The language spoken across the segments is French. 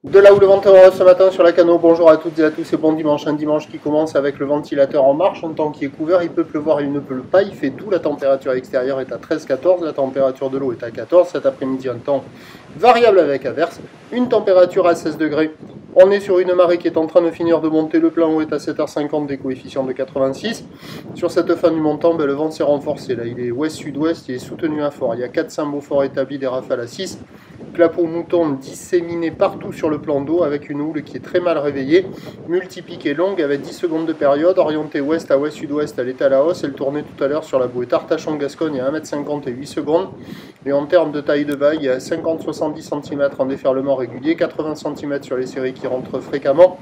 De là où le vent est ce matin sur la Cano, bonjour à toutes et à tous et bon dimanche. Un dimanche qui commence avec le ventilateur en marche, un temps qui est couvert, il peut pleuvoir, il ne pleut pas, il fait doux, la température extérieure est à 13-14, la température de l'eau est à 14, cet après-midi un temps variable avec averse, une température à 16 degrés. On est sur une marée qui est en train de finir de monter, le plan haut est à 7h50 des coefficients de 86. Sur cette fin du montant, le vent s'est renforcé, là il est ouest-sud-ouest, il est soutenu à fort, il y a 4 cymbaux forts établis, des rafales à 6. Clapot mouton disséminé partout sur le plan d'eau avec une houle qui est très mal réveillée, multipiquée longue avec 10 secondes de période, orientée ouest à ouest-sud-ouest, elle est à la hausse, elle tournait tout à l'heure sur la bouée Artachon-Gascogne à 1m50 et 8 secondes, et en termes de taille de vague, il y a 50-70 cm en déferlement régulier, 80 cm sur les séries qui rentrent fréquemment,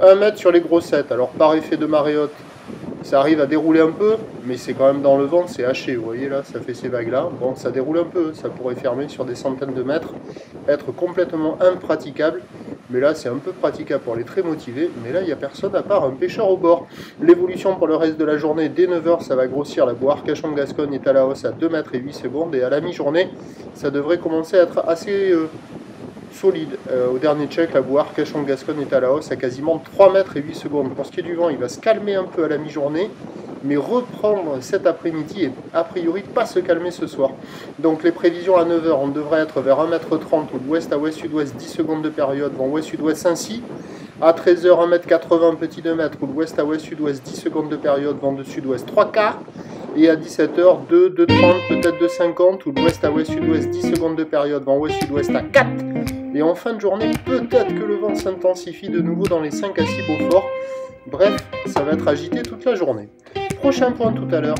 1 m sur les grossettes. Alors par effet de marée haute, ça arrive à dérouler un peu, mais c'est quand même dans le vent, c'est haché, vous voyez là, ça fait ces vagues-là. Bon, ça déroule un peu, ça pourrait fermer sur des centaines de mètres, être complètement impraticable. Mais là, c'est un peu praticable pour les très motivés, mais là, il n'y a personne à part un pêcheur au bord. L'évolution pour le reste de la journée, dès 9 h, ça va grossir. La boue Arcachon-Gascogne est à la hausse à 2 mètres et 8 secondes, et à la mi-journée, ça devrait commencer à être assez solide. Au dernier check, la boue Arcachon-Gascogne est à la hausse à quasiment 3 mètres et 8 secondes. Pour ce qui est du vent, il va se calmer un peu à la mi-journée, mais reprendre cet après-midi et a priori pas se calmer ce soir. Donc les prévisions à 9 h, on devrait être vers 1m30 ou d'ouest à ouest-sud-ouest, 10 secondes de période, vent ouest-sud-ouest ainsi. À 13 h, 1m80, petit 2 mètres, ou d'ouest à ouest-sud-ouest, 10 secondes de période, vent de sud-ouest 3 quarts. Et à 17 h, 2, 2,30, peut-être 2,50, ou d'ouest à ouest-sud-ouest, 10 secondes de période, vent ouest-sud-ouest à 4. Et en fin de journée, peut-être que le vent s'intensifie de nouveau dans les 5 à 6 Beaufort. Bref, ça va être agité toute la journée. Prochain point tout à l'heure.